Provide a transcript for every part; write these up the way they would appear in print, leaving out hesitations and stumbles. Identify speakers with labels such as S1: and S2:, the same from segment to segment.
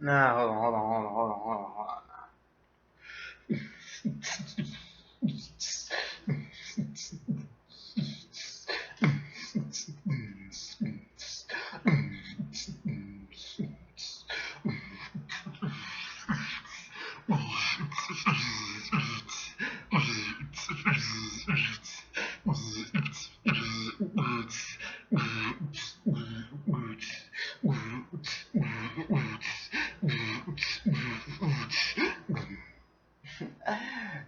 S1: Nah, hold on.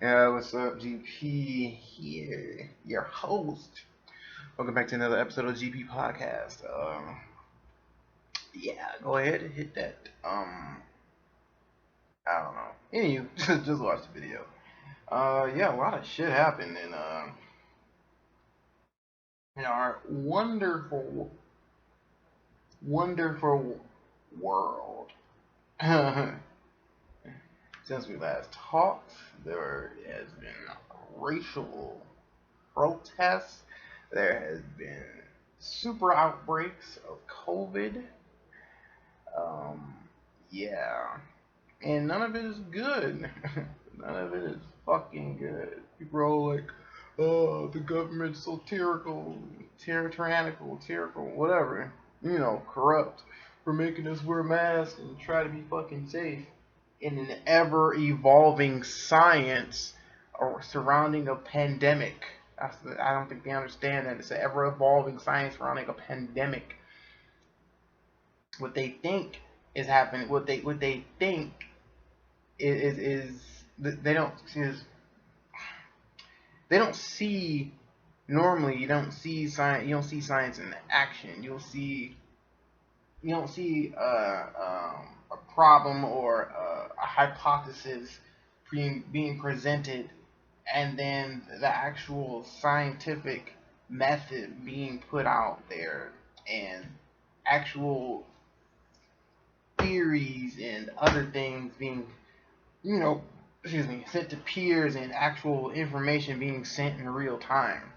S1: Yeah, what's up, GP? Here, your host. Welcome back to another episode of GP Podcast. Yeah, go ahead and hit that. I don't know. Anyway, just watch the video. Yeah, a lot of shit happened in our wonderful world. Since we last talked, there has been racial protests. There has been super outbreaks of COVID. Um, yeah, and none of it is good. None of it is fucking good. People are all like, "Oh, the government's so tyrannical, whatever. You know, corrupt for making us wear masks and try to be fucking safe in an ever evolving science or surrounding a pandemic." I don't think they understand that it's an ever evolving science surrounding a pandemic. What they think is happening, what they think is they don't see normally. You don't see science in action. You don't see a problem or a hypothesis being presented, and then the actual scientific method being put out there, and actual theories and other things being, you know, sent to peers, and actual information being sent in real time.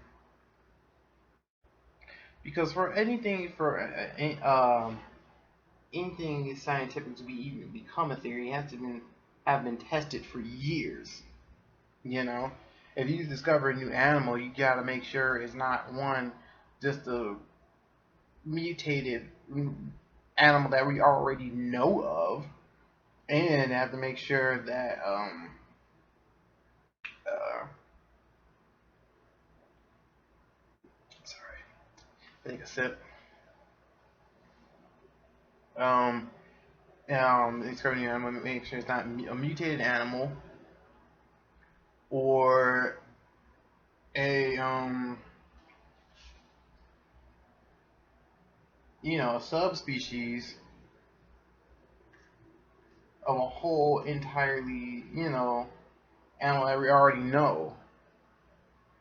S1: Because anything scientific to be even become a theory, it has to have been tested for years. You know, if you discover a new animal, you gotta make sure it's not one just a mutated animal that we already know of, and have to make sure that uh, sorry, take a sip. Um, discover a new animal, make sure it's not a mutated animal or a a subspecies of a whole entirely, animal that we already know.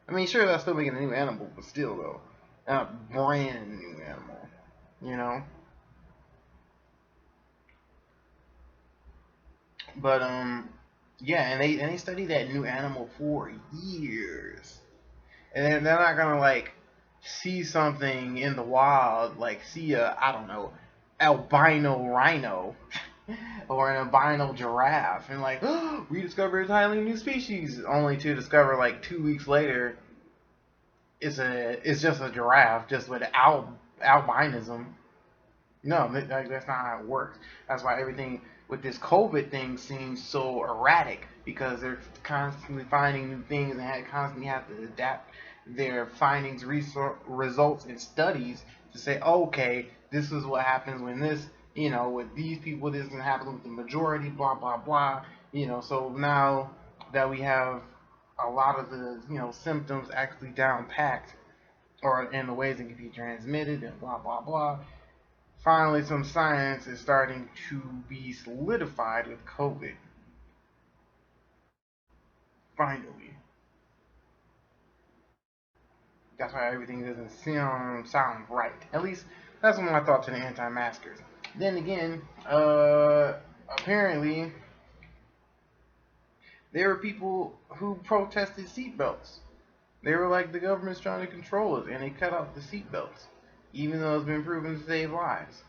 S1: I mean, sure, that's still making a new animal, but still, though, not a brand new animal, you know? But, yeah, and they study that new animal for years. And they're not gonna, like, see something in the wild, like, see I don't know, albino rhino or an albino giraffe, and like, oh, we discovered a entirely new species, only to discover like 2 weeks later it's just a giraffe, just with albinism. No, that's not how it works. That's why everything with this COVID thing seems so erratic, because they're constantly finding new things and constantly have to adapt their findings, results, and studies to say, okay, this is what happens when this, with these people, this is going to happen with the majority, blah, blah, blah. So now that we have a lot of the, symptoms actually down packed, or in the ways it can be transmitted, and blah, blah, blah, finally, some science is starting to be solidified with COVID. Finally. That's why everything doesn't sound right. At least, that's one of my thoughts on the anti-maskers. Then again, apparently, there were people who protested seatbelts. They were like, the government's trying to control us, and they cut off the seatbelts, even though it's been proven to save lives.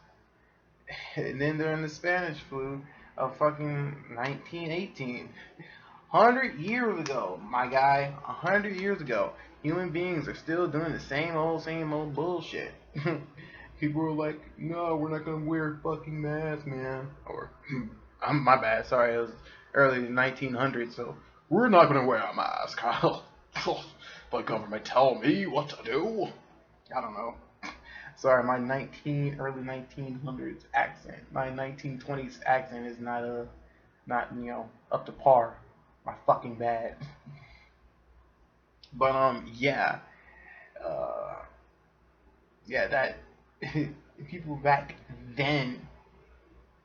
S1: And then during the Spanish flu, of fucking 1918. 100 years ago, my guy, 100 years ago, human beings are still doing the same old bullshit. People are like, no, we're not gonna wear fucking masks, man. Or, I'm my bad, sorry, it was early 1900s, so we're not gonna wear a mask, Kyle. The government tell me what to do. I don't know. Sorry, my early 1900s accent, my 1920s accent is not up to par. My fucking bad. But yeah, uh, yeah, that people back then,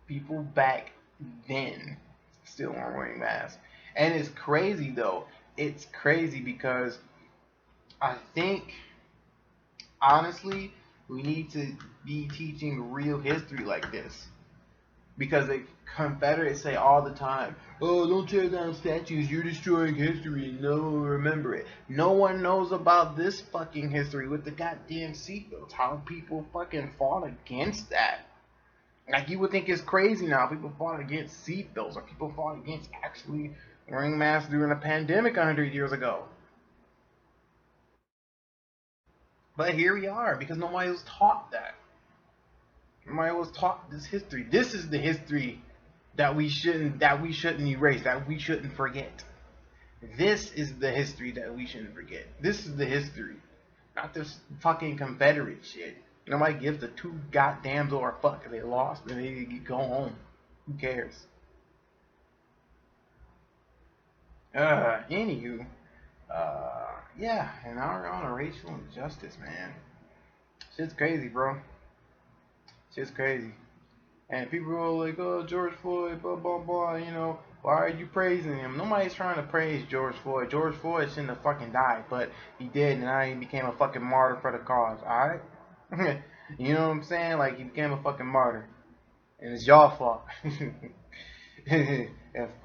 S1: people back then still weren't wearing masks, and it's crazy though. It's crazy because I think honestly we need to be teaching real history like this. Because the Confederates say all the time, oh, don't tear down statues, you're destroying history, and no one will remember it. No one knows about this fucking history with the goddamn seatbelts, how people fucking fought against that. Like, you would think it's crazy now, people fought against seatbelts, or people fought against actually wearing masks during a pandemic 100 years ago. But here we are, because nobody was taught that. Nobody was taught this history. This is the history that we shouldn't erase, that we shouldn't forget. This is the history that we shouldn't forget. This is the history, not this fucking Confederate shit. Nobody gives a two goddamns or a fuck if they lost and they go home. Who cares? Anywho, yeah, and now we're on a racial injustice, man. Shit's crazy, bro. Shit's crazy. And people are like, oh, George Floyd, blah, blah, blah, why are you praising him? Nobody's trying to praise George Floyd. George Floyd shouldn't have fucking died, but he did, and now he became a fucking martyr for the cause, alright? You know what I'm saying? Like, he became a fucking martyr. And it's y'all fault. If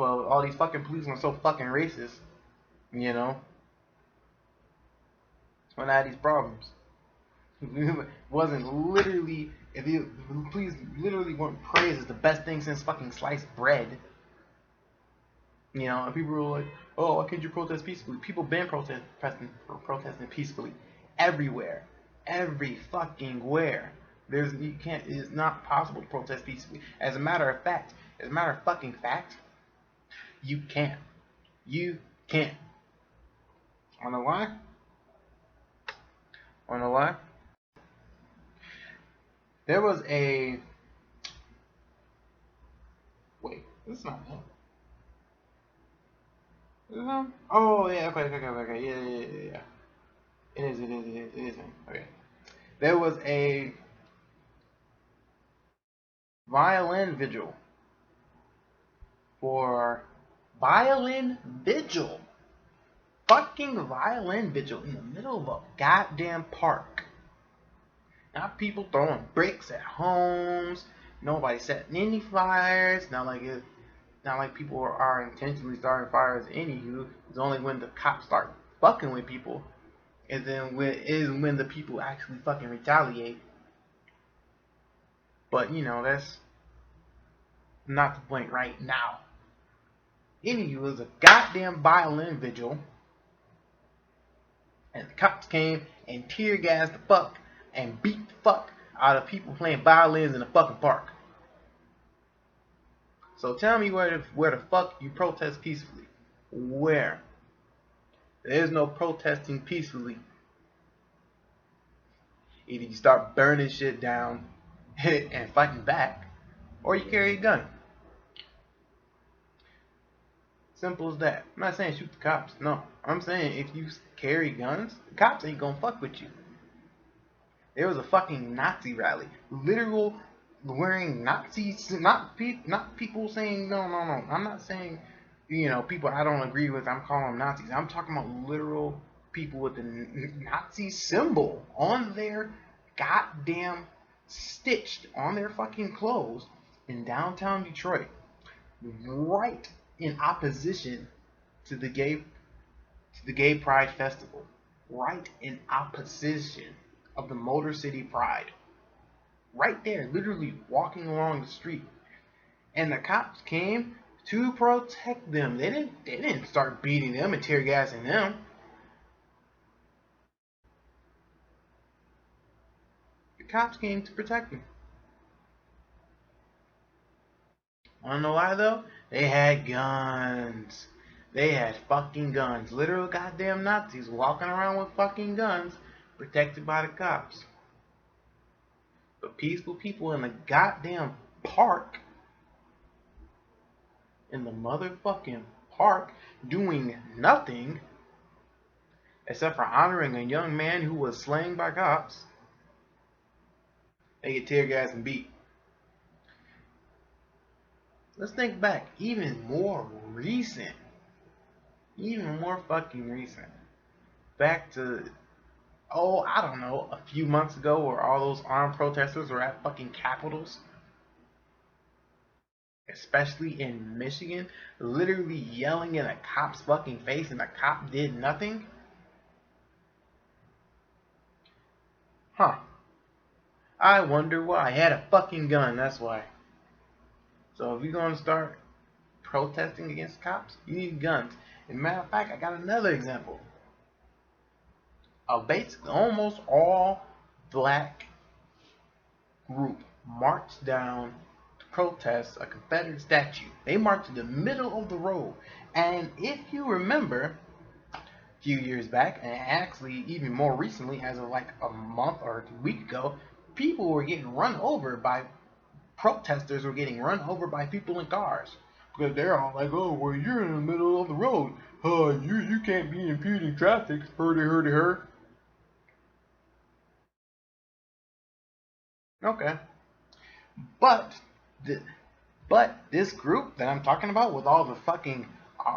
S1: all these fucking police are so fucking racist, when I had these problems. Wasn't literally, if the police literally weren't praised as the best thing since fucking sliced bread, and people were like, oh, why can't you protest peacefully? People been protesting peacefully everywhere, every fucking where. It's not possible to protest peacefully. As a matter of fucking fact, you can't. You can't. Wanna why? Wanna why? There was a... Wait, this is not him. Is it him? Oh, yeah, okay, yeah. It is him. Okay. There was a violin vigil fucking violin vigil in the middle of a goddamn park. Not people throwing bricks at homes. Nobody setting any fires. Not like people are intentionally starting fires. Anywho, it's only when the cops start fucking with people, and then when the people actually fucking retaliate. But that's not the point right now. Anywho, it was a goddamn violin vigil, and the cops came and tear gassed the fuck and beat the fuck out of people playing violins in the fucking park. So tell me where the fuck you protest peacefully? Where? There's no protesting peacefully. Either you start burning shit down and fighting back, or you carry a gun. Simple as that. I'm not saying shoot the cops. No. I'm saying if you carry guns, the cops ain't gonna fuck with you. There was a fucking Nazi rally. Literal wearing Nazis, not people saying no. I'm not saying, people I don't agree with, I'm calling them Nazis. I'm talking about literal people with the Nazi symbol on their goddamn, stitched on their fucking clothes in downtown Detroit. Right in opposition to the gay pride festival. Right in opposition of the Motor City Pride. Right there, literally walking along the street. and the cops came to protect them. They didn't start beating them and tear gassing them. The cops came to protect them. Wanna know why though? They had guns. They had fucking guns. Literal goddamn Nazis walking around with fucking guns, protected by the cops. But peaceful people in the goddamn park, in the motherfucking park, doing nothing except for honoring a young man who was slain by cops. They get tear gas and beat. Let's think back, even more fucking recent. Back to, oh, I don't know, a few months ago where all those armed protesters were at fucking capitals. Especially in Michigan, literally yelling in a cop's fucking face and the cop did nothing. Huh. I wonder why. He had a fucking gun, that's why. So if you're gonna start protesting against cops, you need guns. As a matter of fact, I got another example. A basically almost all black group marched down to protest a Confederate statue. They marched in the middle of the road. And if you remember, a few years back, and actually even more recently, as of like a month or a week ago, people were getting run over by protesters were getting run over by people in cars. Because they're all like, oh, well, you're in the middle of the road. You can't be impeding traffic. Hurdy. Okay. But, but this group that I'm talking about with all the fucking,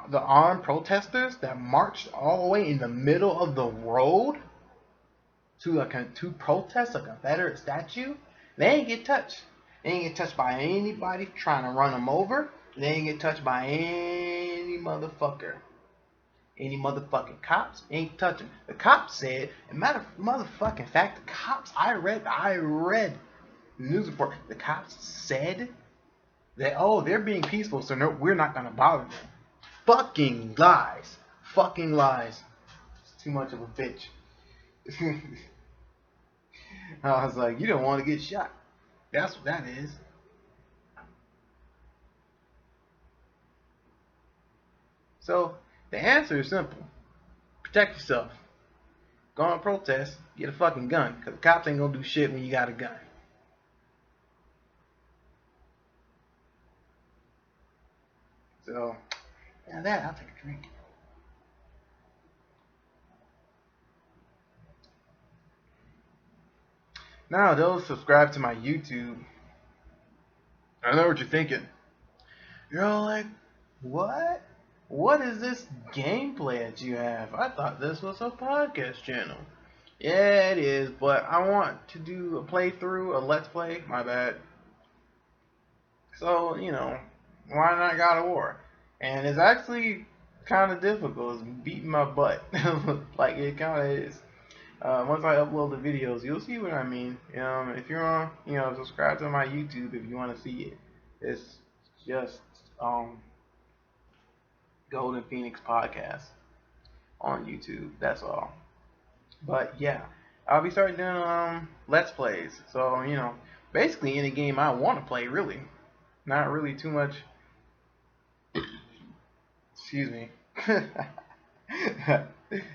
S1: the armed protesters that marched all the way in the middle of the road to protest a Confederate statue, they ain't get touched. They ain't get touched by anybody trying to run them over. They ain't get touched by any motherfucker. Any motherfucking cops ain't touching. The cops said, and matter of motherfucking fact, the cops, I read the news report. The cops said that, oh, they're being peaceful, so no, we're not gonna bother them. Fucking lies. Fucking lies. It's too much of a bitch. I was like, you don't want to get shot. That's what that is. So the answer is simple. Protect yourself. Go on protest. Get a fucking gun. Because the cops ain't going to do shit when you got a gun. So, now that, I'll take a drink. Now, those subscribe to my YouTube, I know what you're thinking. You're all like, what? What is this gameplay that you have? I thought this was a podcast channel. Yeah, it is, but I want to do a playthrough, a let's play. My bad. So, why not God of War? And it's actually kind of difficult. It's beating my butt. Like, it kind of is. Once I upload the videos, you'll see what I mean. If you're on, subscribe to my YouTube if you want to see it. It's just Golden Phoenix Podcast on YouTube. That's all. But yeah, I'll be starting doing let's plays. So basically any game I want to play, really. Not really too much. Excuse me.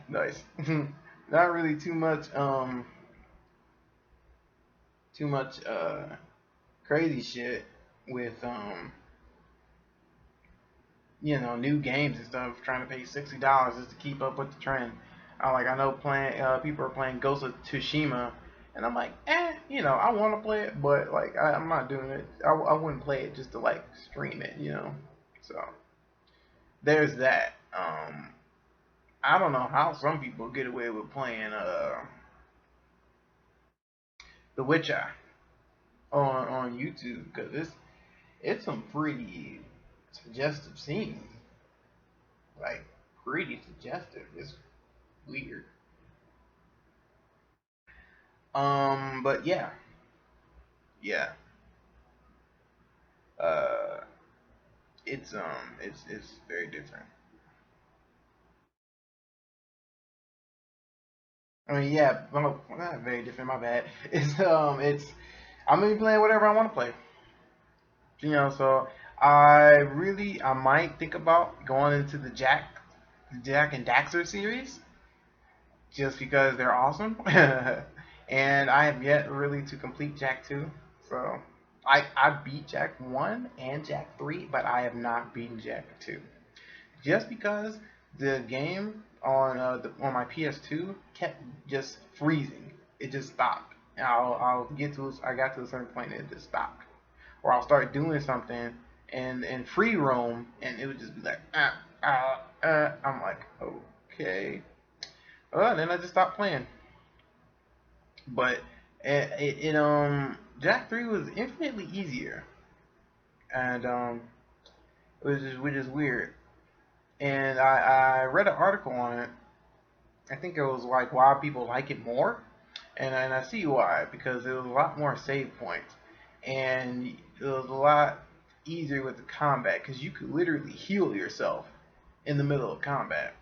S1: Nice. Not really too much crazy shit with new games and stuff, trying to pay $60 just to keep up with the trend. I know people are playing Ghost of Tsushima, and I'm like, I want to play it, but like I'm not doing it. I wouldn't play it just to like stream it, So there's that. I don't know how some people get away with playing The Witcher on YouTube, because it's some pretty suggestive scenes. Like, pretty suggestive. It's weird. But yeah. Yeah. it's very different. I mean, yeah, well, not very different. My bad. It's I'm gonna be playing whatever I want to play. So I might think about going into the Jack and Daxter series just because they're awesome. And I have yet really to complete Jack 2. So I beat Jack 1 and Jack 3, but I have not beaten Jack 2. Just because the game on my PS2 kept just freezing. It just stopped. And I got to a certain point and it just stopped. Or I'll start doing something and free roam and it would just be like I'm like, okay. And then I just stopped playing. But Jack 3 was infinitely easier, and which is weird. And I read an article on it. I think it was like why people like it more, and I see why, because there was a lot more save points, and it was a lot easier with the combat because you could literally heal yourself in the middle of combat.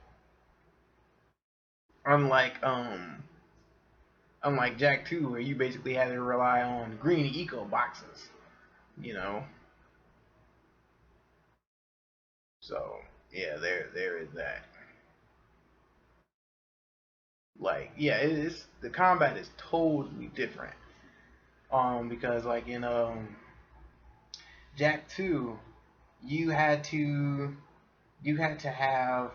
S1: Unlike unlike Jack 2, where you basically had to rely on green eco boxes, you know. So yeah, there is that. Like yeah, it's the combat is totally different. Because like in Jack 2, you had to have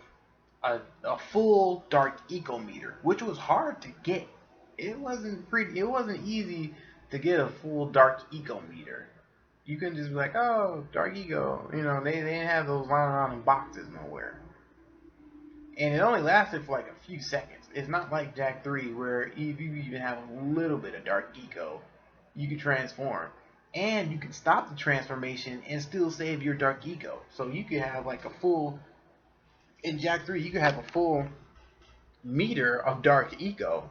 S1: a full dark eco meter, which was hard to get. It wasn't easy to get a full dark eco meter. You couldn't just be like, oh, dark eco. They didn't have those lying around in boxes nowhere. And it only lasted for like a few seconds. It's not like Jack 3 where if you even have a little bit of dark eco, you can transform. And you can stop the transformation and still save your dark eco. So you could have like a full in Jack 3 you could have a full meter of dark eco,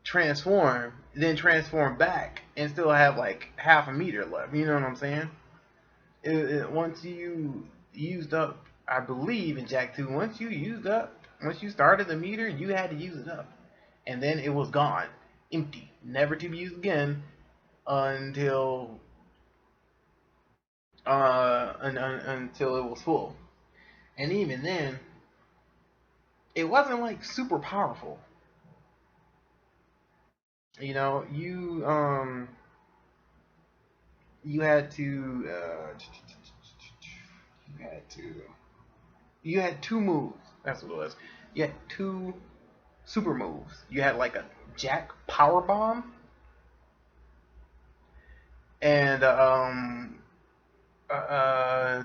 S1: transform, then transform back and still have like half a meter left. You know what I'm saying? Once you used up, I believe in Jack 2, once you started the meter, you had to use it up. And then it was gone, empty, never to be used again until until it was full. And even then, it wasn't like super powerful. You had to you had to you had two moves. That's what it was. You had two super moves. You had like a Jack power bomb and uh,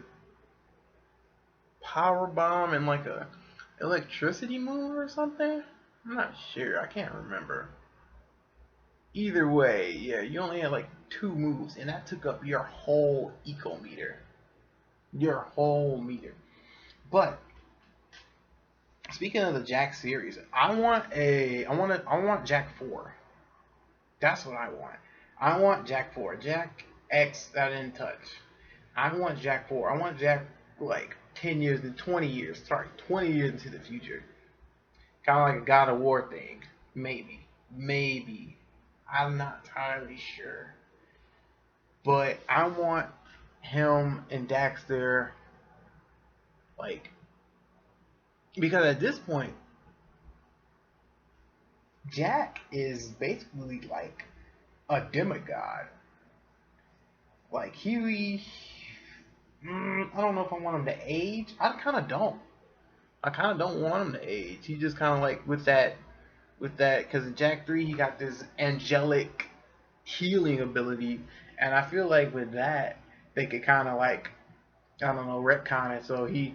S1: power bomb and like a electricity move or something. I'm not sure. I can't remember. Either way, yeah, you only had like two moves, and that took up your whole eco meter. Your whole meter. But speaking of the Jack series, I want Jack 4. That's what I want. I want Jack 4. Jack X I didn't touch. I want Jack 4. I want Jack like 10 years to 20 years. Sorry, 20 years into the future. Kind of like a God of War thing. Maybe. Maybe. I'm not entirely sure. But I want him and Daxter like because at this point Jack is basically like a demigod. Like I don't know if I want him to age. I kind of don't. I kind of don't want him to age. He just kind of like with that because in Jack 3 he got this angelic healing ability, and I feel like with that they could kind of like I don't know retcon it so he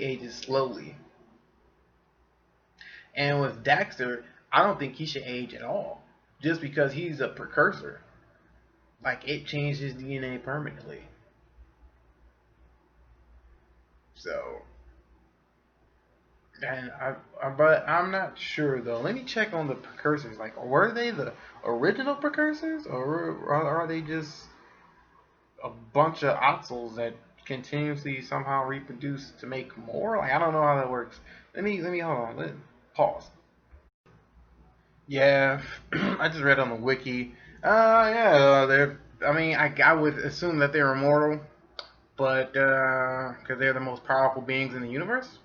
S1: ages slowly. And with Daxter, I don't think he should age at all, just because he's a precursor. Like it changed his DNA permanently. So, but I'm not sure though. Let me check on the precursors. Like, were they the original precursors, or are they just a bunch of oxels that continuously somehow reproduce to make more. Like I don't know how that works. Let me hold on. Pause. Yeah, I just read on the wiki. Yeah, they're. I mean, I would assume that they're immortal, but because they're the most powerful beings in the universe.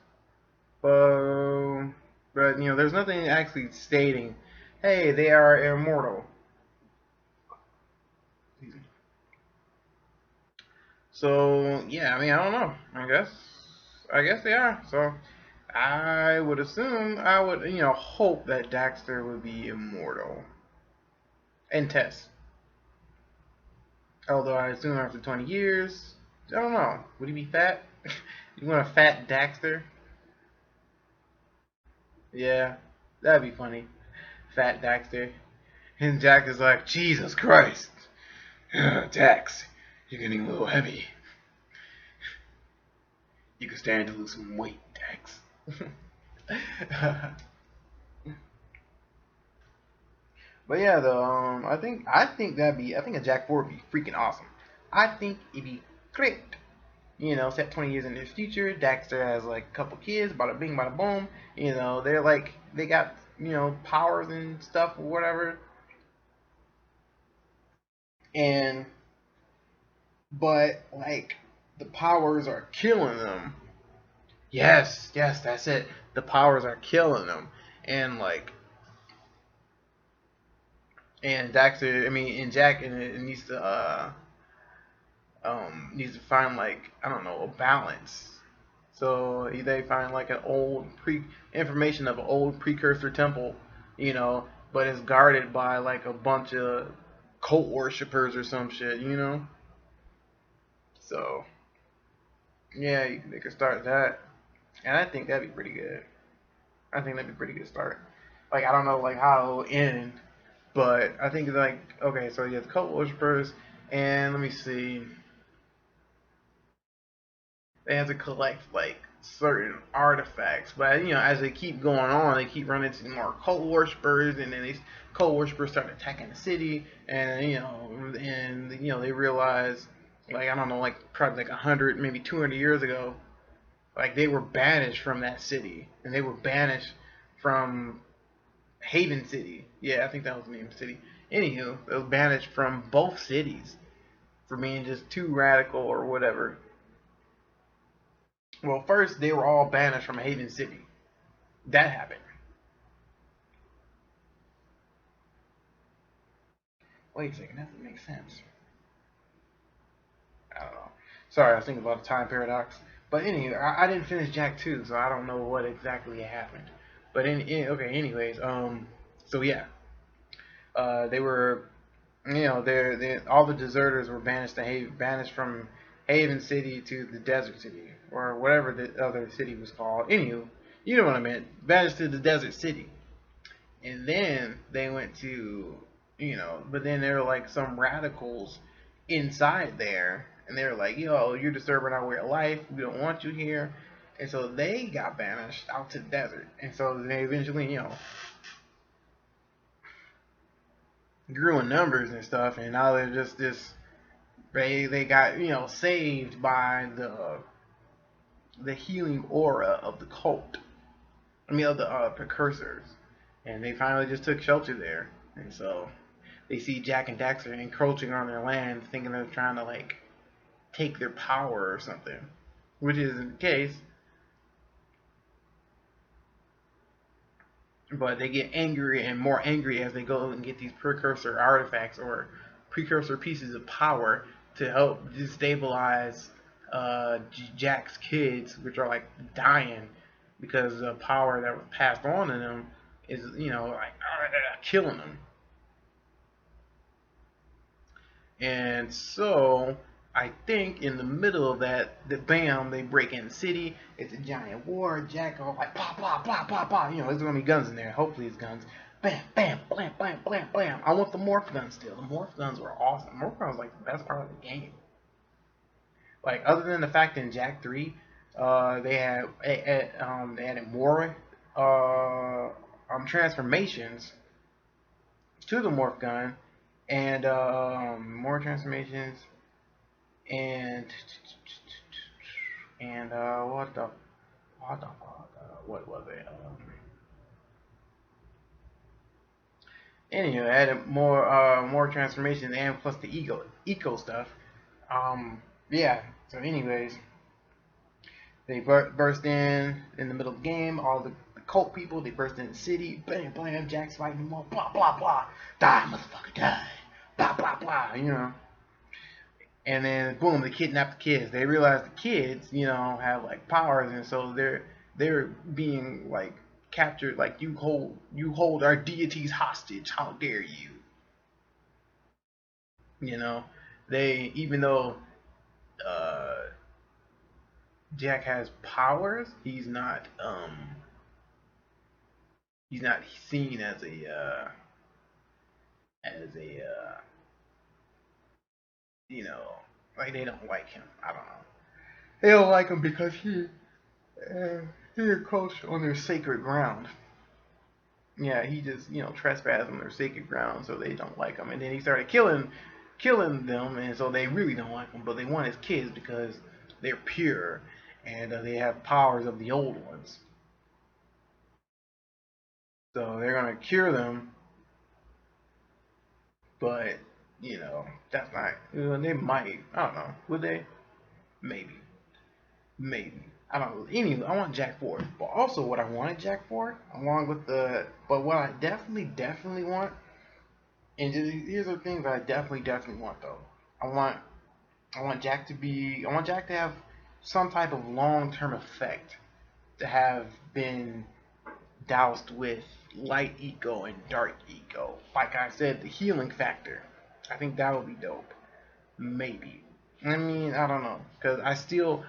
S1: But there's nothing actually stating, hey, they are immortal. So yeah, I mean, I don't know. I guess they are. So I would assume, I would hope that Daxter would be immortal and Tess. Although I assume after 20 years, I don't know. Would he be fat? You want a fat Daxter? Yeah, that'd be funny. Fat Daxter. And Jack is like, Jesus Christ, Dax, you're getting a little heavy. You can stand to lose some weight, Dax. But yeah, though, I think a Jack 4 would be freaking awesome. I think it'd be great. Set 20 years in the future, Daxter has like a couple kids, bada bing, bada boom. They're like they got powers and stuff or whatever, and but like the powers are killing them. Yes, yes, that's it. The powers are killing them, and like and Daxter, I mean, and Jack, and it needs to find like I don't know a balance. So they find like an old pre information of an old precursor temple, you know, but it's guarded by like a bunch of cult worshippers or some shit. So yeah, they could start that, and I think that'd be pretty good. I think that'd be pretty good start. Like I don't know like how it'll end, but I think like okay, so you have the cult worshippers, and let me see. They have to collect like certain artifacts. But as they keep going on, they keep running into more cult worshippers, and then these cult worshippers start attacking the city, and they realize, like I don't know, like probably like 100, maybe 200 years ago, like they were banished from that city, and they were banished from Haven City. Yeah, I think that was the name of the city. Anywho, they were banished from both cities for being just too radical or whatever. Well, first they were all banished from Haven City. That happened. Wait a second, that doesn't make sense. I don't know. Sorry, I was thinking about the time paradox. But anyway, I didn't finish Jack 2, so I don't know what exactly happened. But okay, anyways, so yeah, they were, they all the deserters were banished from Haven City to the Desert City or whatever the other city was called. Anywho, you know what I meant. Banished to the Desert City. And then they went to, but then there were like some radicals inside there, and they were like, yo, you're disturbing our way of life. We don't want you here. And so they got banished out to the desert. And so they eventually, grew in numbers and stuff. And now they're just this, they got, saved by the healing aura of the cult. I mean, of the precursors. And they finally just took shelter there. And so they see Jack and Daxter encroaching on their land, thinking they're trying to like take their power or something, which isn't the case. But they get angry and more angry as they go and get these precursor artifacts or precursor pieces of power to help destabilize Jack's kids, which are like dying because the power that was passed on to them is like killing them. And so I think in the middle of that, the bam, they break in the city. It's a giant war. Jack all like blah blah blah blah blah. There's gonna be guns in there. Hopefully it's guns. Bam, bam, blam, blam, blam, blam. I want the morph guns still. The morph guns were awesome. Morph guns was like the best part of the game. Like other than the fact in Jack 3, they added more transformations to the morph gun and more transformations. and what the fuck? What was it? Anyway, I added more transformations and plus the eco stuff. Yeah. So, anyways, they burst in the middle of the game. All the cult people, they burst in the city. Bam, bam. Jack's fighting them all. Blah blah blah. Die, motherfucker, die. Blah blah blah. And then boom, they kidnap the kids. They realize the kids, have like powers, and so they're being like captured. Like you hold our deities hostage. How dare you? You know, they even though uh, Jack has powers, he's not seen as a you know like they don't like him. I don't know. They don't like him because he encroached on their sacred ground. Yeah, he just trespassed on their sacred ground, so they don't like him. And then he started killing them, and so they really don't like him. But they want his kids because they're pure and they have powers of the old ones. So they're gonna cure them, but that's not. They might. I don't know. Would they? Maybe. Maybe. I don't know. Anyway, I want Jack for, but also what I wanted Jack for, along with but what I definitely want, and here's the things that I definitely want though. I want I want Jack to have some type of long-term effect, to have been doused with light eco and dark eco. Like I said, the healing factor. I think that would be dope. Maybe. I mean, I don't know, because I still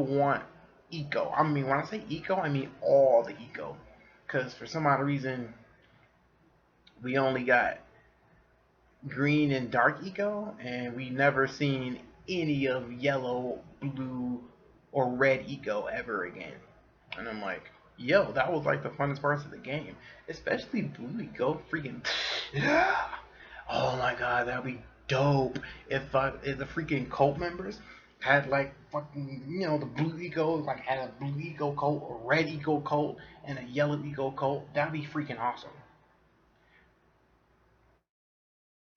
S1: want eco. I mean, when I say eco, I mean all the eco. Because for some odd reason, we only got green and dark eco, and we never seen any of yellow, blue, or red eco ever again. And I'm like, yo, that was like the funnest parts of the game, especially blue eco. Freaking, yeah. Oh my god, that'd be dope if the freaking cult members had like fucking the blue eco, like had a blue eco cult, a red eco cult, and a yellow eco cult. That'd be freaking awesome.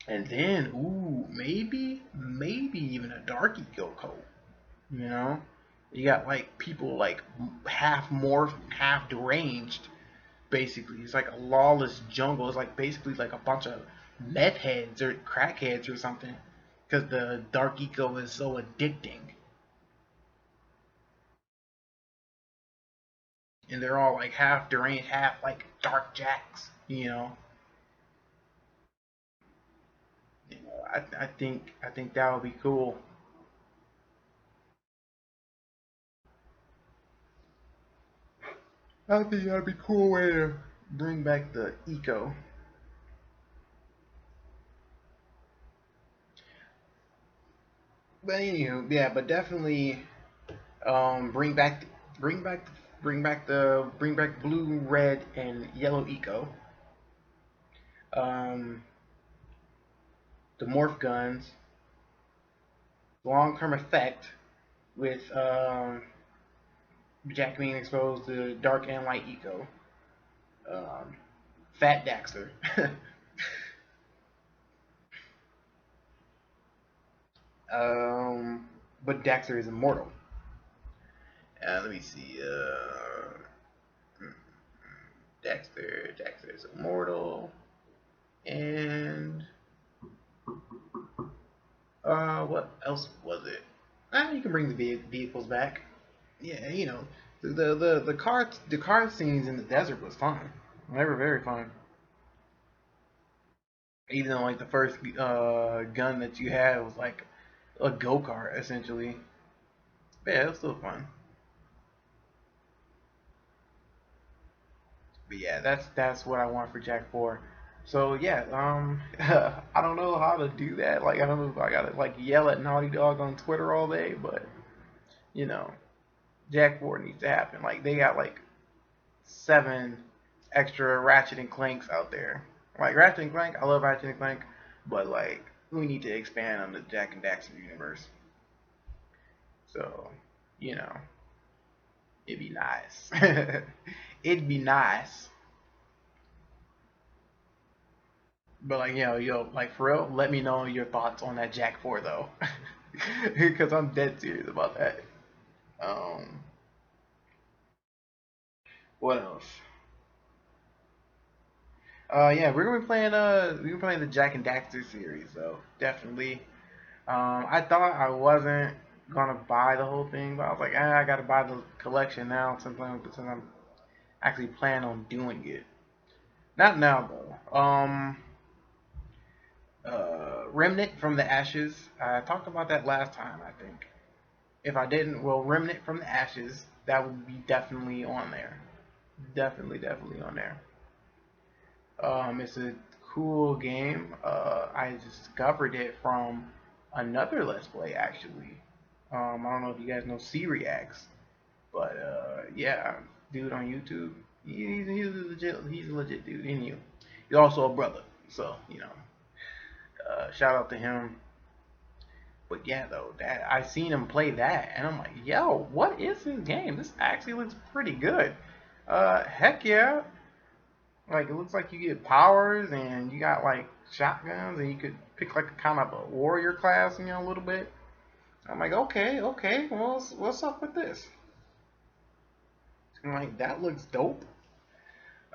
S1: And then, ooh, maybe even a dark eco cult. You know, you got like people like half morphed, half deranged. Basically, it's like a lawless jungle. It's like basically like a bunch of meth heads or crackheads or something. Because the dark eco is so addicting, and they're all like half deranged, half like dark jacks. I think that would be cool. I think that'd be a cool way to bring back the eco. But anywho, yeah, but definitely bring back bring back bring back blue, red, and yellow eco. Um, the morph guns, long term effect with Jack being exposed to dark and light eco. Um, Fat Daxter. um, but Daxter is immortal. Let me see. Daxter is immortal, and what else was it? You can bring the vehicles back. Yeah, the car scenes in the desert was fun. They were very fun. Even though like the first gun that you had was like a go kart essentially. But yeah, it was still fun. But yeah, that's what I want for Jack 4. So yeah, I don't know how to do that. Like I don't know if I gotta like yell at Naughty Dog on Twitter all day, but you know, Jack 4 needs to happen. Like they got like 7 extra Ratchet and Clanks out there. Like Ratchet and Clank, I love Ratchet and Clank, but like we need to expand on the Jak and Daxter universe. So, you know, it'd be nice. It'd be nice. But like, like for real, let me know your thoughts on that Jak 4 though. Because I'm dead serious about that. Um, what else? Yeah, we're gonna be playing the Jak and Daxter series though, definitely. I thought I wasn't gonna buy the whole thing, but I was like, I gotta buy the collection now since I'm actually planning on doing it. Not now though. Remnant from the Ashes. I talked about that last time, I think. If I didn't, well, Remnant from the Ashes, that would be definitely on there. Definitely on there. It's a cool game. I discovered it from another Let's Play actually. I don't know if you guys know C Reacts, but yeah, dude on YouTube. He's a legit dude. And he's also a brother, so shout out to him. But yeah, though that I seen him play that, and I'm like, yo, what is this game? This actually looks pretty good. Heck yeah, like it looks like you get powers and you got like shotguns and you could pick like a kind of a warrior class, a little bit. I'm like, okay, well, what's up with this? I'm like, that looks dope.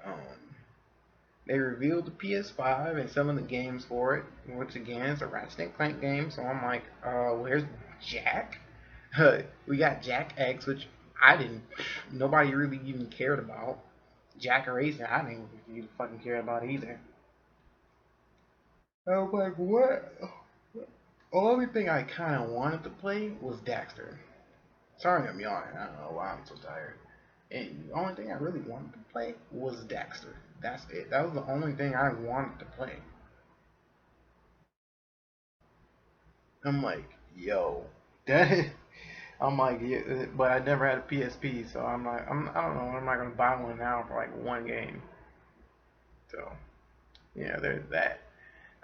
S1: Um, they revealed the PS5 and some of the games for it, which again is a Ratchet and Clank game. So I'm like, where's Jak? We got Jak X, which nobody really even cared about. Jak Racing, I didn't even fucking care about either. I was like, what? The only thing I kind of wanted to play was Daxter. Sorry I'm yawning. I don't know why I'm so tired. And the only thing I really wanted to play was Daxter. That's it. That was the only thing I wanted to play. I'm like, yo, that. I'm like, yeah, but I never had a PSP, so I'm like, I don't know. I'm not gonna buy one now for like one game. So yeah, there's that.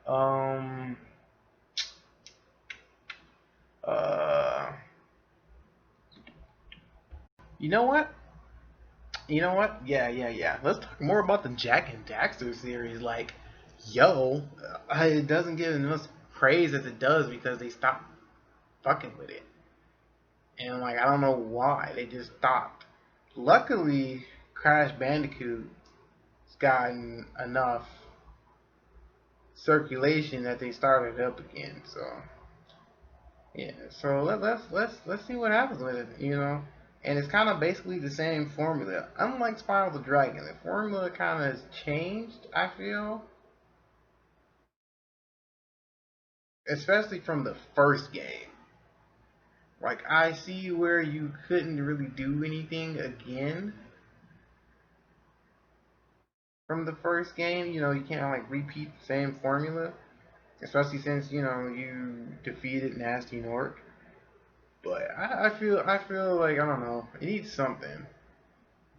S1: Um, uh, you know what? Yeah. Let's talk more about the Jak and Daxter series. Like, yo, it doesn't get enough praise as it does because they stopped fucking with it. And like, I don't know why they just stopped. Luckily, Crash Bandicoot's gotten enough circulation that they started up again. So yeah, so let's see what happens with it. And it's kind of basically the same formula. Unlike Spyro the Dragon, the formula kind of has changed, I feel. Especially from the first game. Like, I see where you couldn't really do anything again from the first game. You can't, like, repeat the same formula. Especially since, you defeated Nasty Nork. But I feel like, I don't know, it needs something.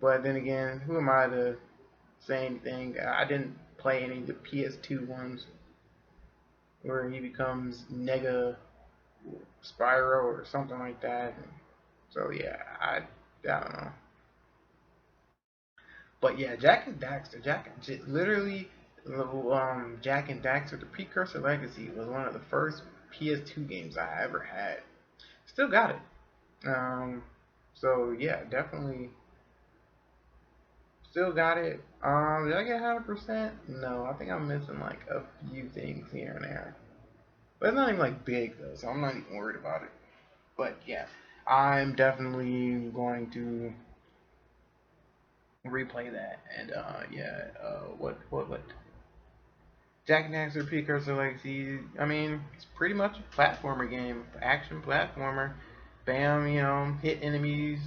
S1: But then again, who am I to say anything? I didn't play any of the PS2 ones where he becomes Nega Spyro or something like that. So yeah, I don't know. But yeah, Jak and Daxter, literally, Jak and Daxter, the Precursor Legacy was one of the first PS2 games I ever had. Still got it. So yeah, definitely still got it. Did I get 100%? No, I think I'm missing like a few things here and there. But it's not even like big though, so I'm not even worried about it. But yeah, I'm definitely going to replay that. And yeah, what? Jak and Daxter Precursor Legacy. I mean, it's pretty much a platformer game, action platformer. Bam, hit enemies,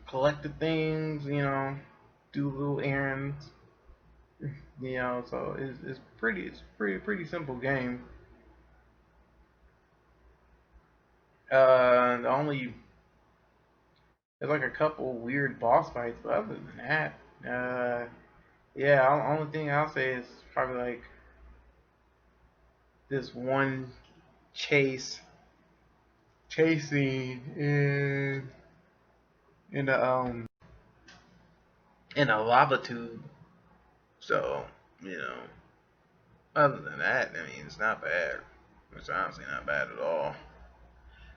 S1: collect the things, do little errands. So it's pretty simple game. The only there's like a couple weird boss fights, but other than that, yeah, only thing I'll say is probably like this one chasing in a in a lava tube. So, you know, other than that, I mean, it's not bad. It's honestly not bad at all.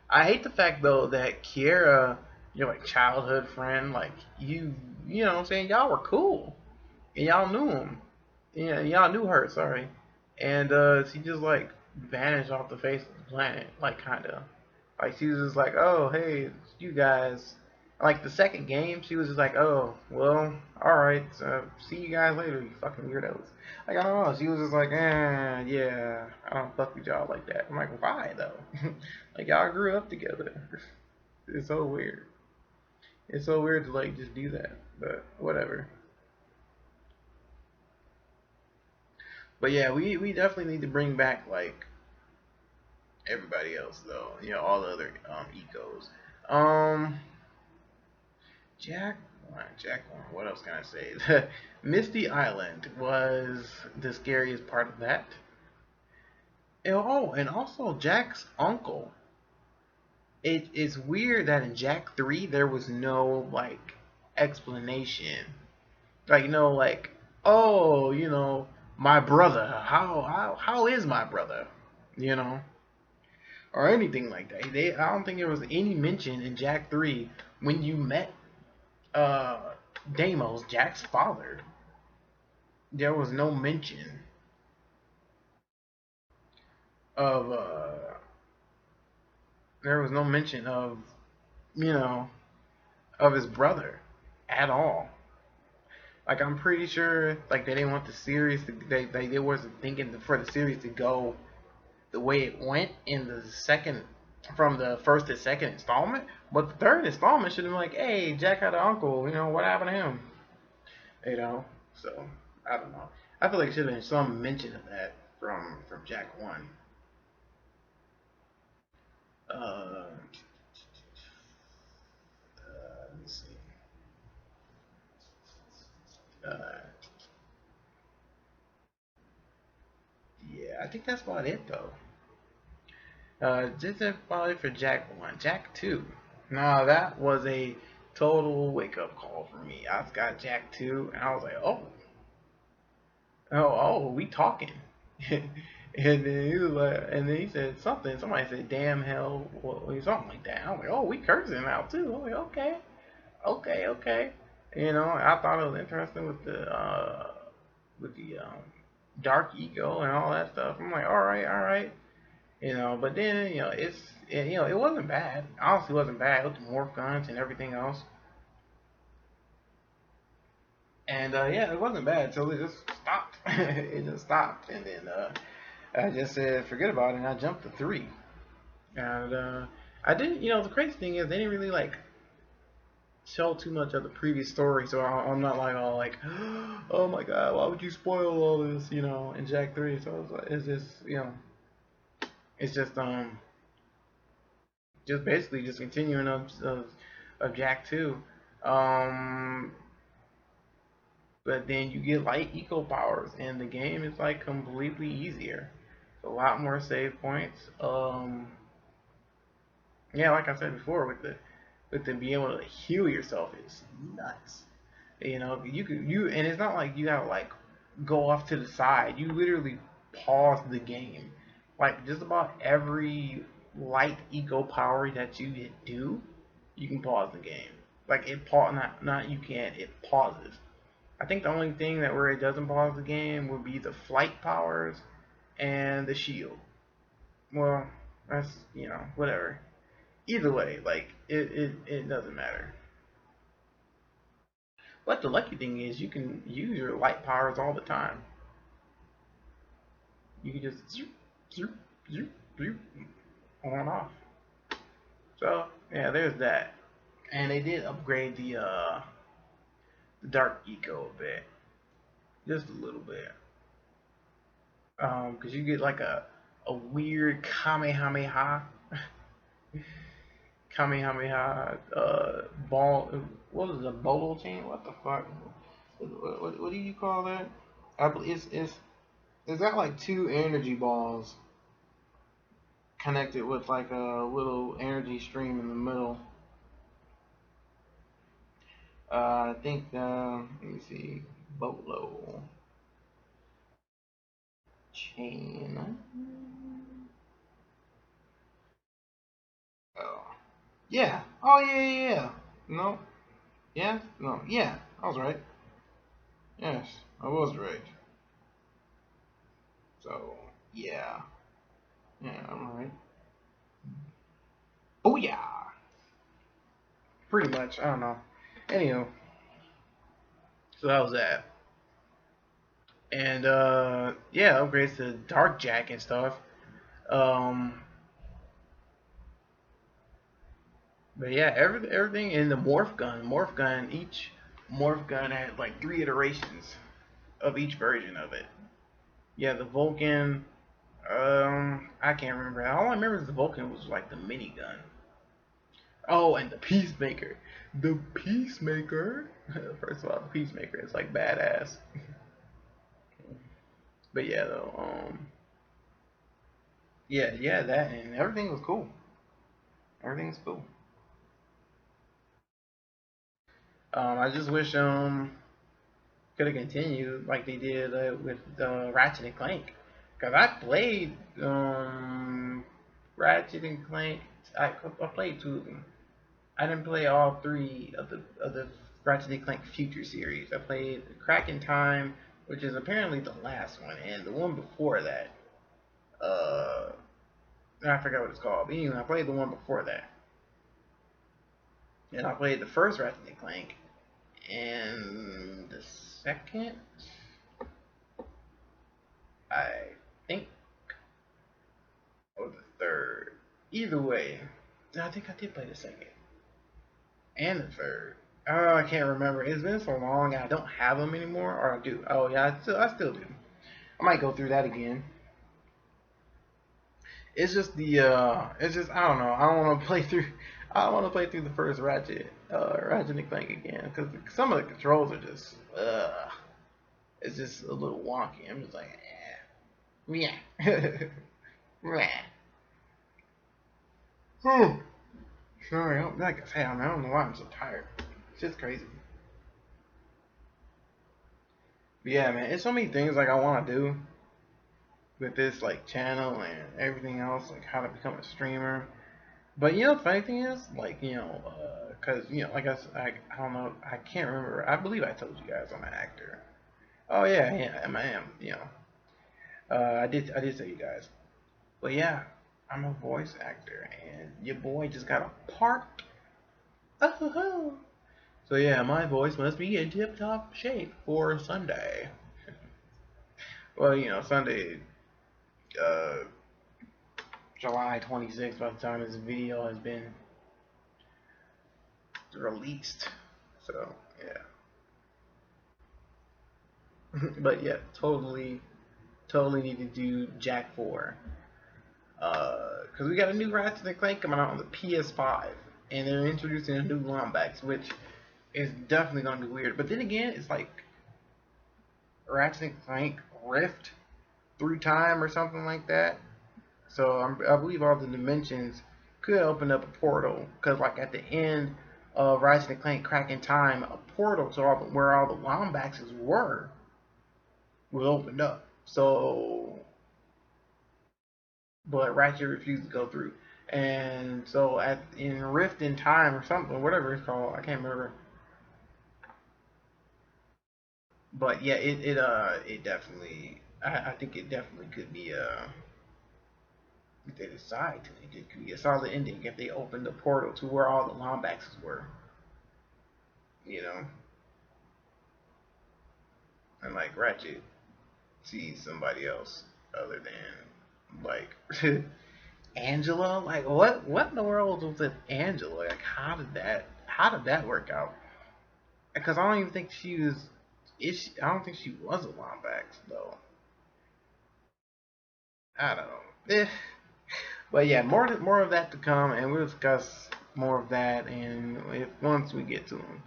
S1: I hate the fact though that Kiera, your like childhood friend, like you know what I'm saying, y'all were cool and y'all knew him. Yeah, y'all knew her, sorry. And she just like vanished off the face of the planet, like kinda. Like she was just like, oh hey, it's you guys. Like the second game, she was just like, oh well, all right, see you guys later, you fucking weirdos. Like I don't know, she was just like, yeah, I don't fuck with y'all like that. I'm like, why though? Like y'all grew up together. It's so weird. It's so weird to like just do that, but whatever. But yeah, we definitely need to bring back like everybody else though. You know, all the other ecos. Um, Jack Jack one. What else can I say? The Misty Island was the scariest part of that. And also Jack's uncle. It's weird that in Jack 3 there was no like explanation. Like like oh, my brother. How is my brother? You know, or anything like that. I don't think there was any mention in Jack 3 when you met uh Deimos, Jack's father. There was no mention of there was no mention of you know of his brother at all. Like I'm pretty sure like they didn't want the series to they wasn't thinking for the series to go the way it went in the second from the first to second installment. But the third installment should have been like, hey, Jack had an uncle, what happened to him? So I don't know. I feel like it should have been some mention of that from Jack One. Uh, let me see. Uh, yeah, I think that's about it though. Just about it for Jack One. Jack Two. No, that was a total wake up call for me. I got Jack Two, and I was like, we talking. And then he was like, and then he said something. Somebody said, "Damn hell," or something like that. I was like, "Oh, we cursing now too." I was like, "Okay, okay." I thought it was interesting with the dark ego and all that stuff. I'm like, all right. But then it wasn't bad. Honestly, it wasn't bad with the morph guns and everything else. And yeah, it wasn't bad. So it just stopped. It just stopped, and then I just said forget about it, and I jumped to 3. And I didn't. The crazy thing is they didn't really like show too much of the previous story, so I'm not like all like, oh my god, why would you spoil all this, in Jack 3? So it's just, it's just basically just continuing of Jack 2. Um, but then you get light eco powers, and the game is like completely easier. A lot more save points. Yeah, like I said before, with the being able to heal yourself is nuts. And it's not like you gotta like go off to the side. You literally pause the game. Like just about every light eco power that you do, you can pause the game. Like it pause not you can't, it pauses. I think the only thing that where it doesn't pause the game would be the flight powers and the shield. Well, that's whatever. Either way, like it doesn't matter. But the lucky thing is you can use your light powers all the time. You can just zoop, zoop, zoop, zoop, on and off. So yeah, there's that. And they did upgrade the dark eco a bit, just a little bit. Because you get like a weird Kamehameha, Kamehameha ball. What is it, a bolo chain? What the fuck? What do you call that? I believe it's is that like two energy balls connected with like a little energy stream in the middle. I think, let me see, Bolo chain. Oh, yeah. Oh, yeah, yeah, yeah. No, yeah, no, yeah. I was right. Yes, I was right. So, yeah, yeah, I'm right. Oh yeah, pretty much. I don't know. Anywho, so that was that. And yeah, upgrades to Dark Jack and stuff. Um, but yeah, everything in the morph gun. Morph gun. Each morph gun had like 3 iterations of each version of it. Yeah, the Vulcan. I can't remember. All I remember is the Vulcan was like the minigun. Oh, and the Peacemaker. The Peacemaker. First of all, the Peacemaker is like badass. But yeah, though. Yeah, that and everything was cool. Everything's cool. I just wish could have continued like they did with Ratchet and Clank, cause I played Ratchet and Clank. I played 2 of them. I didn't play all 3 of the Ratchet and Clank Future series. I played Crack in Time, which is apparently the last one, and the one before that. Uh, I forgot what it's called. But anyway, I played the one before that, and I played the first Ratchet and Clank, and the second, I think, or the third. Either way, I think I did play the second and the third. Oh, I can't remember. It's been so long. I don't have them anymore, or I do. Oh yeah, I still do. I might go through that again. It's just it's just I don't know. I don't want to play through. I don't want to play through the first Ratchet and Clank again because some of the controls are just, it's just a little wonky. I'm just like, yeah, yeah. Sorry, like I said, I don't know why I'm so tired. It's just crazy. But yeah, man, it's so many things like I want to do with this like channel and everything else, like how to become a streamer. But you know, the funny thing is, like cause like I don't know, I can't remember. I believe I told you guys I'm an actor. Oh yeah, yeah, I am. I did tell you guys. But yeah, I'm a voice actor, and your boy just got a part. Oh, so yeah, my voice must be in tip-top shape for Sunday. Well, Sunday, uh, July 26th, by the time this video has been released. So yeah, but yeah, totally need to do Jack 4. Because we got a new Ratchet and Clank coming out on the PS5, and they're introducing a new Lombax, which is definitely gonna be weird. But then again, it's like Ratchet and Clank Rift through time or something like that. So I believe all the dimensions could open up a portal because, like at the end of Ratchet and Clank Crack in Time, a portal to where all the Lombaxes were was opened up. So, but Ratchet refused to go through, and so in Rift in Time or something, whatever it's called, I can't remember. But yeah, it definitely, I think it definitely could be if they decide to, it could be a solid ending if they open the portal to where all the Lombaxes were, you know, and like Ratchet sees somebody else other than like Angela. Like what in the world was with Angela? Like how did that work out? Because I don't even think she was. I don't think she was a Lombax though. I don't know. But yeah, more of that to come, and we'll discuss more of that, and if once we get to them.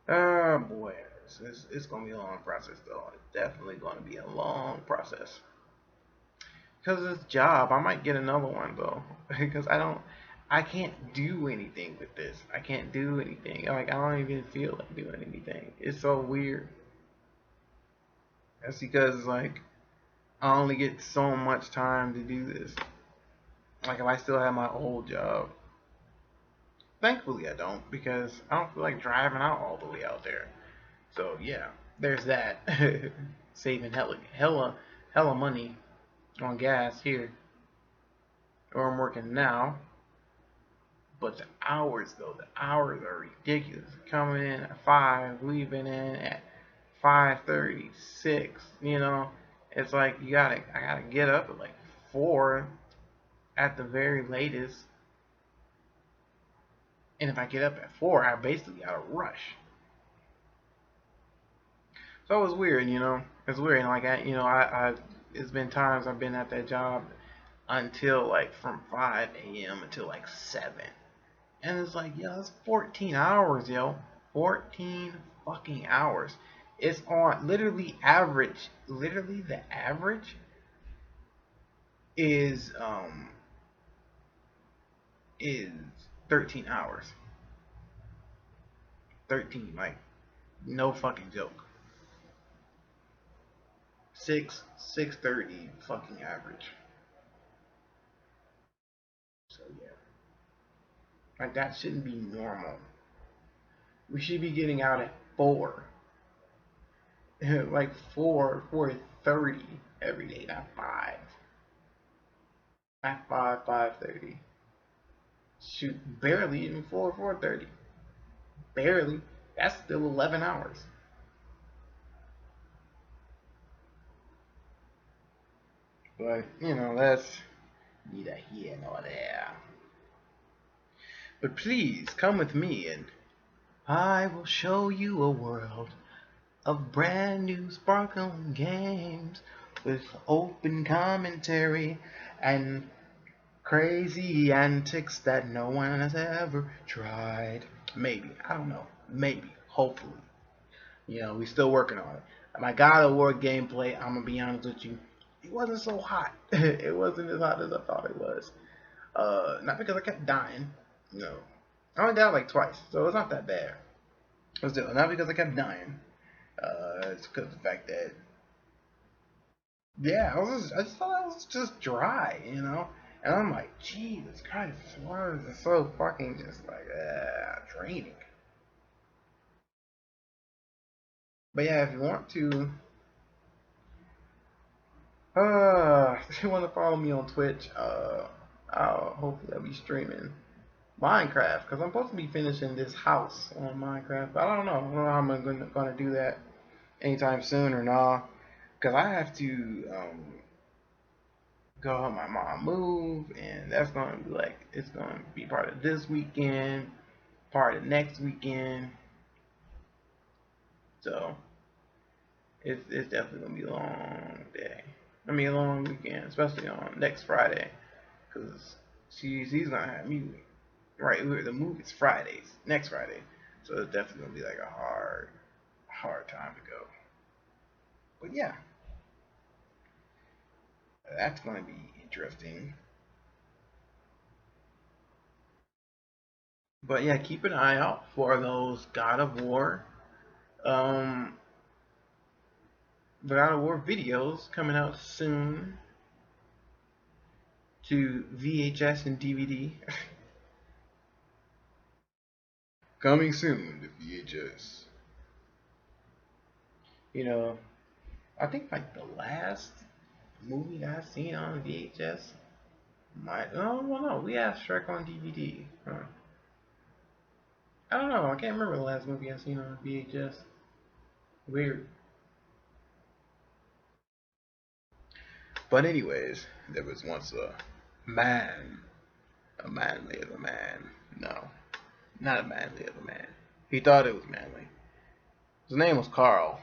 S1: Oh boy, it's gonna be a long process though. It's definitely gonna be a long process. because of this job. I might get another one though, because I can't do anything with this. I can't do anything. Like I don't even feel like doing anything. It's so weird. That's because like I only get so much time to do this. Like if I still have my old job. Thankfully I don't because I don't feel like driving out all the way out there. So yeah, there's that. Saving hella money on gas here where I'm working now. But the hours though, the hours are ridiculous. Coming in at 5, leaving in at 5:36. You know, it's like I gotta get up at like 4 at the very latest. And if I get up at 4, I basically gotta rush. So it was weird, you know. It's weird. And like I it's been times I've been at that job until like from 5 a.m. until like 7. And it's like, yo, that's 14 hours, yo. 14 fucking hours. It's on literally average. Literally the average is is 13 hours. 13, like no fucking joke. 6:30 fucking average. So yeah. Like that shouldn't be normal. We should be getting out at 4. Like 4:30 every day, not 5. At 5:30. Shoot, barely even 4:30. Barely. That's still 11 hours. But, you know, that's neither here nor there. But please come with me and I will show you a world of brand new sparkling games with open commentary and crazy antics that no one has ever tried. Maybe. I don't know. Maybe. Hopefully. You know, we're still working on it. My God of War gameplay, I'm gonna be honest with you, it wasn't so hot. It wasn't as hot as I thought it was. Not because I kept dying. No, I only died like twice, so it's not that bad. But still, not because I kept dying. It's because of the fact that, yeah, I just thought I was just dry, you know. And I'm like, Jesus Christ, why is it so fucking just like draining? But yeah, if you want to, if you want to follow me on Twitch, hopefully I'll be streaming Minecraft because I'm supposed to be finishing this house on Minecraft. But I don't know. How I'm gonna do that anytime soon or not. Because I have to go help my mom move, and that's gonna be like it's gonna be part of this weekend, part of next weekend. So it's definitely gonna be a long day. I mean, a long weekend, especially on next Friday, because she's gonna have music. Right, the movie's Fridays, next Friday, so it's definitely gonna be like a hard time to go. But yeah, that's gonna be interesting. But yeah, keep an eye out for those um, God of War videos coming out soon to VHS and DVD. Coming soon to VHS. You know, I think like the last movie that I've seen on VHS might. Oh well, no, we have Shrek on DVD. Huh. I don't know. I can't remember the last movie I seen on VHS. Weird. But anyways, there was once man, a manly of a man. No, not a manly of a man. He thought it was manly. His name was Carl.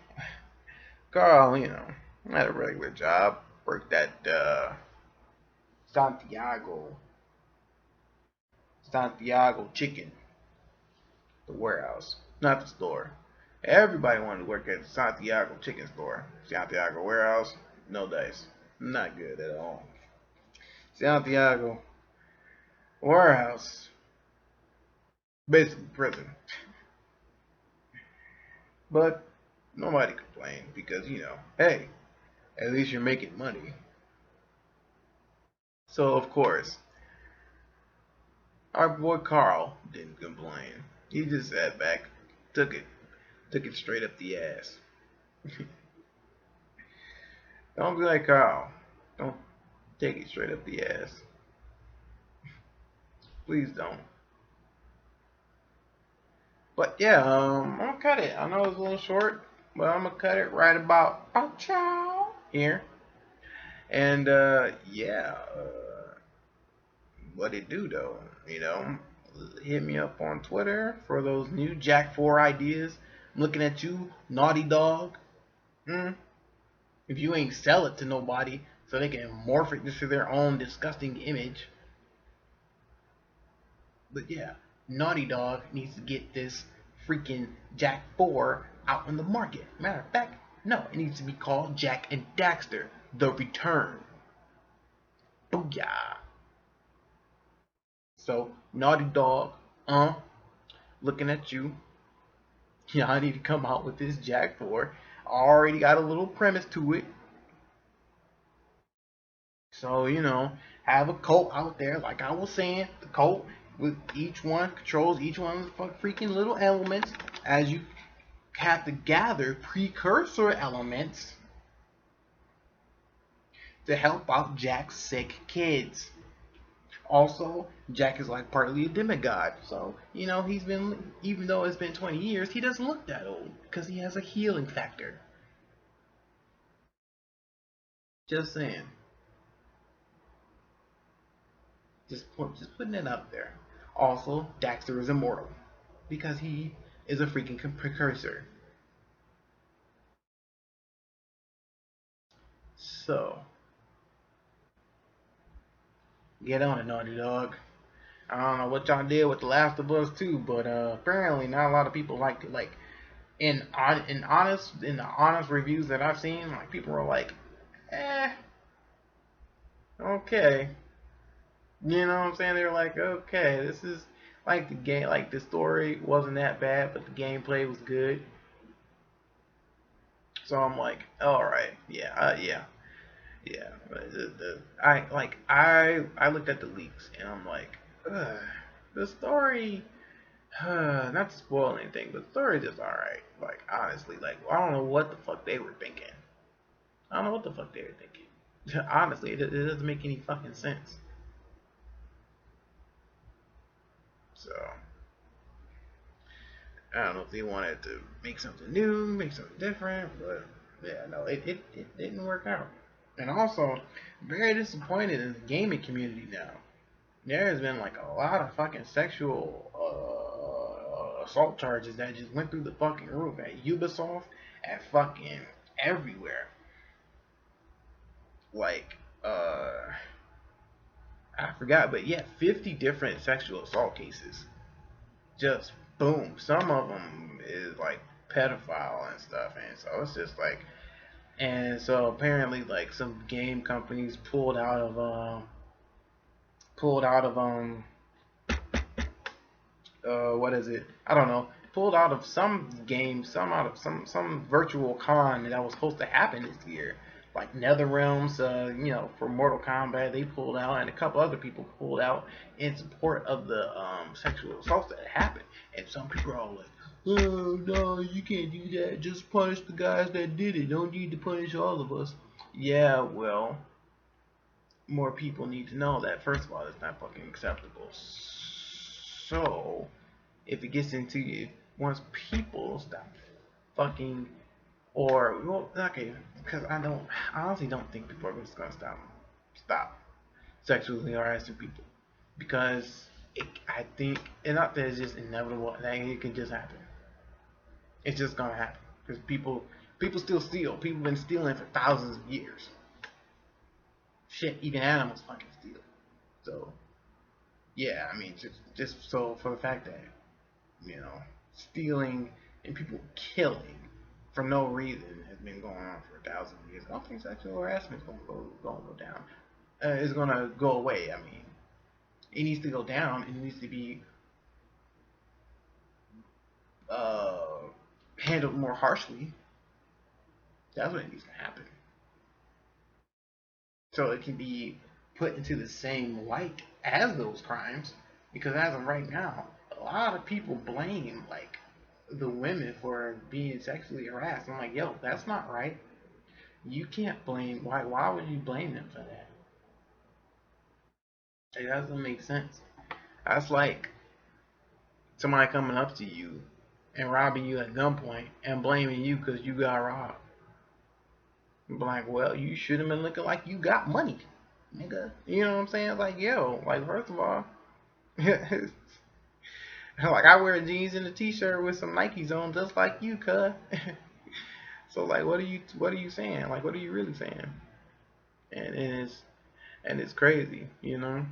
S1: Carl, you know, had a regular job. Worked at Santiago, Santiago Chicken, the warehouse, not the store. Everybody wanted to work at the Santiago Chicken store. Santiago warehouse, no dice. Not good at all. Santiago warehouse, basically prison. But nobody complained because, hey, at least you're making money. So of course, our boy Carl didn't complain. He just sat back, took it, took it straight up the ass. Don't be like Carl. Don't take it straight up the ass. Please don't. But yeah, I'm gonna cut it. I know it's a little short, but I'm gonna cut it right about ciao here. And yeah, what it do though? Hit me up on Twitter for those new Jack 4 ideas. I'm looking at you, Naughty Dog. Mm. If you ain't sell it to nobody so they can morph it into their own disgusting image. But yeah, Naughty Dog needs to get this freaking Jack 4 out in the market. Matter of fact, no, it needs to be called Jak and Daxter: The Return. Booyah. So, Naughty Dog, looking at you. Yeah, I need to come out with this Jak 4. I already got a little premise to it. So, have a cult out there, like I was saying, the cult with each one controls each one of the freaking little elements as you have to gather precursor elements to help out Jak's sick kids. Also, Jak is like partly a demigod, so he's been, even though it's been 20 years, he doesn't look that old because he has a healing factor. Just saying. Just putting it up there. Also, Daxter is immortal because he is a freaking precursor. So, get on it, Naughty Dog. I don't know what y'all did with The Last of Us 2, but apparently not a lot of people liked it. Like in the honest reviews that I've seen, like people were like, okay. You know what I'm saying? They were like, okay, this is like the game, like the story wasn't that bad, but the gameplay was good. So I'm like, all right, yeah. But I looked at the leaks and I'm like, ugh, the story. Not to spoil anything, but the story is just all right. Like honestly, like I don't know what the fuck they were thinking. I don't know what the fuck they were thinking. Honestly, it doesn't make any fucking sense. So I don't know if they wanted to make something new, make something different, but yeah, no, it didn't work out. And also, very disappointed in the gaming community now. There has been like a lot of fucking sexual assault charges that just went through the fucking roof at Ubisoft, at fucking everywhere. Like, I forgot, but yeah, 50 different sexual assault cases. Just boom. Some of them is like pedophile and stuff, and so it's just like, and so apparently like some game companies pulled out of what is it? I don't know. Pulled out of some game, some virtual con that was supposed to happen this year. Like NetherRealms, for Mortal Kombat, they pulled out, and a couple other people pulled out in support of the sexual assaults that happened. And some people are all like, "Oh no, you can't do that. Just punish the guys that did it. Don't need to punish all of us." Yeah, well, more people need to know that. First of all, it's not fucking acceptable. So, if it gets into you, once people stop fucking, or well, okay, because I honestly don't think people are just gonna stop sexually harassing people, because I think, and not that it's just inevitable, that it can just happen. It's just gonna happen because people still steal. People been stealing for thousands of years. Shit, even animals fucking steal. So yeah, I mean, just so for the fact that stealing and people killing for no reason has been going on for thousands of years. I don't think sexual harassment is gonna go down. is gonna go away. I mean, it needs to go down, and it needs to be uh, handled more harshly. That's what needs to happen. So it can be put into the same light as those crimes. Because as of right now, a lot of people blame like the women for being sexually harassed. I'm like, yo, that's not right. You can't blame. Why would you blame them for that? It doesn't make sense. That's like somebody coming up to you and robbing you at gunpoint and blaming you because you got robbed. Like, well, you should have been looking like you got money, nigga. You know what I'm saying? It's like, yo, like first of all, like I wear jeans and a t-shirt with some Nikes on, just like you, cuz. So like, what are you saying? Like, what are you really saying? And it's crazy, you know.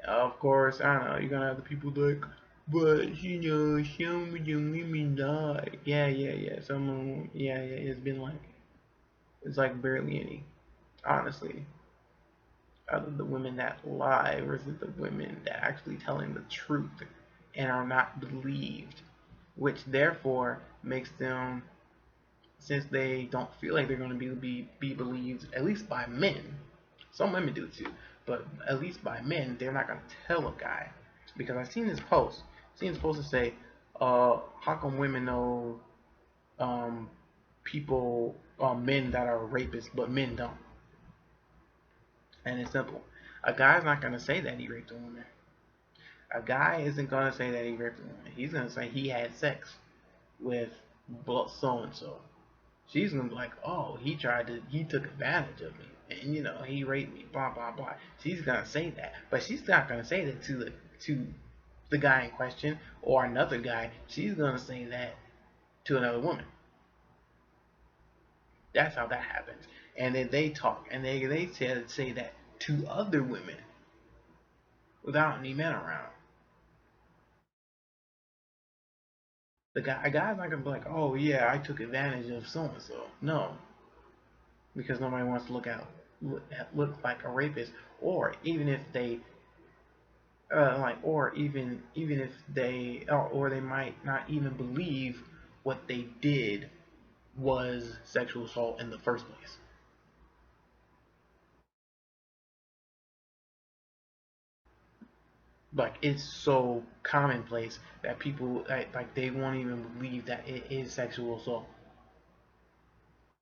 S1: Of course, I don't know. You're gonna have the people like, but some of the women die. Yeah, yeah, yeah. Some of them, yeah, yeah. It's like barely any, honestly. Out of the women that lie versus the women that actually telling the truth and are not believed, which therefore makes them, since they don't feel like they're going to be believed, at least by men. Some women do too, but at least by men, they're not going to tell a guy. Because I've seen this post. I've seen this post to say, how come women know um, people, men that are rapists, but men don't? And it's simple. A guy's not going to say that he raped a woman. A guy isn't going to say that he raped a woman. He's going to say he had sex with so and so. She's going to be like, oh, he took advantage of me. And, he raped me, blah, blah, blah. She's going to say that. But she's not going to say that to the guy in question or another guy. She's going to say that to another woman. That's how that happens. And then they talk and they say that to other women without any men around. A guy's not gonna be like, oh yeah, I took advantage of so and so. No, because nobody wants to look like a rapist, or even if they or even if they or they might not even believe what they did was sexual assault in the first place. Like it's so commonplace that people like they won't even believe that it is sexual assault.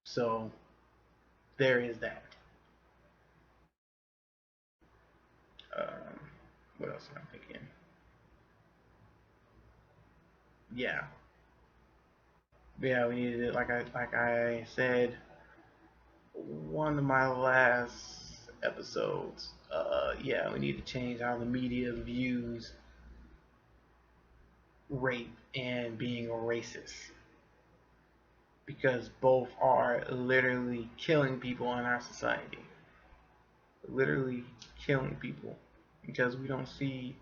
S1: So there is that. Um, what else am I thinking? Yeah, yeah, we needed it. Like I said, one of my last episodes. Yeah, we need to change how the media views rape and being a racist because both are literally killing people in our society. Literally killing people because we don't see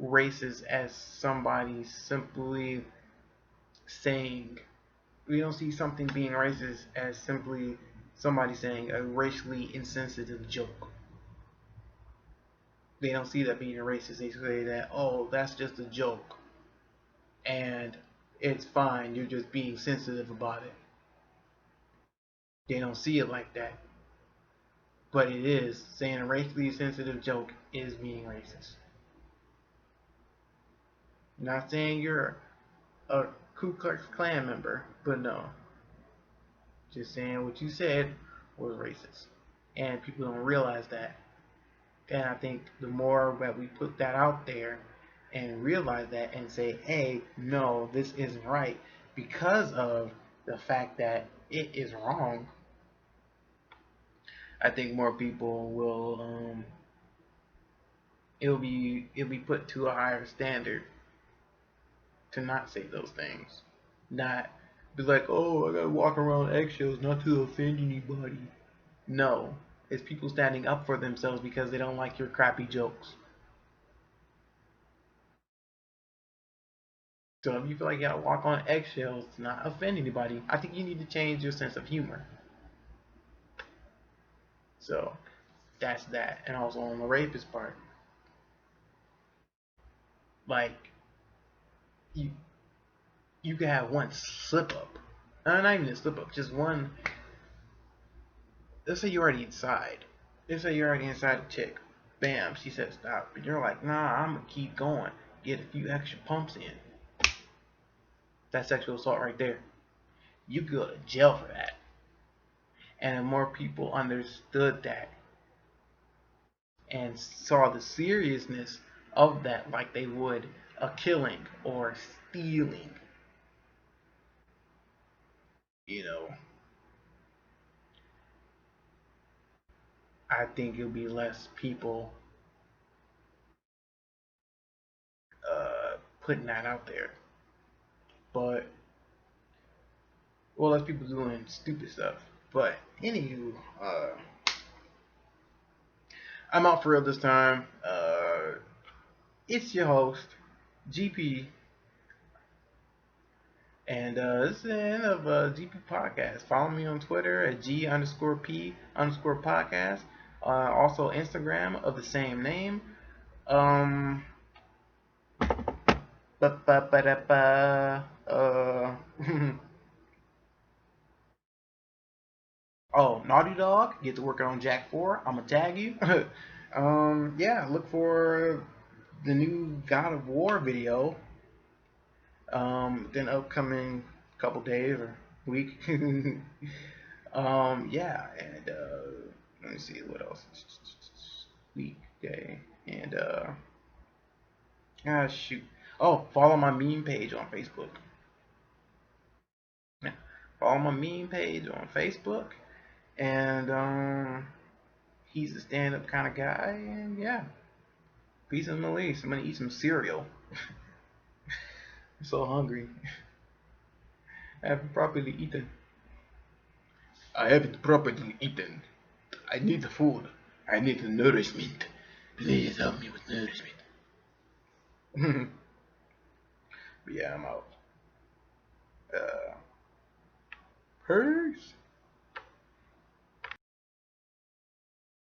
S1: racist as somebody simply saying, we don't see something being racist as simply somebody saying a racially insensitive joke. They don't see that being racist. They say that, oh, that's just a joke and it's fine, you're just being sensitive about it. They don't see it like that. But it is. Saying a racially sensitive joke is being racist. Not saying you're a Ku Klux Klan member, but no. Just saying what you said was racist. And people don't realize that. And I think the more that we put that out there and realize that and say, hey, no, this isn't right because of the fact that it is wrong, I think more people will it'll be put to a higher standard to not say those things. Not be like, oh, I gotta walk around eggshells not to offend anybody. No. It's people standing up for themselves because they don't like your crappy jokes. So if you feel like you gotta walk on eggshells to not offend anybody, I think you need to change your sense of humor. So That's that. And also on the rapist part, like you you can have one slip up. Not even a slip up, just one. Let's say you're already inside. Let's say you're already inside the chick. Bam, she said stop. But you're like, nah, I'm gonna keep going. Get a few extra pumps in. That's sexual assault right there. You could go to jail for that. And if more people understood that and saw the seriousness of that like they would a killing or stealing, you know, I think it'll be less people putting that out there. But well, less people doing stupid stuff. But anywho, I'm out for real this time. It's your host, GP, and this is the end of GP Podcast. Follow me on Twitter at G_P_podcast. Also Instagram of the same name. Ba ba ba da ba. Oh, Naughty Dog, get to working on Jack 4. I'm gonna tag you. Yeah, look for the new God of War video. Then upcoming couple days or week. Yeah, and let me see what else. Weekday and shoot. Oh, follow my meme page on Facebook. Yeah, follow my meme page on Facebook, and he's a stand-up kind of guy, and yeah, peace and release. I'm gonna eat some cereal. I'm so hungry. I haven't properly eaten. I haven't properly eaten. I need the food. I need the nourishment. Please help me with nourishment. But yeah, I'm out. Peace.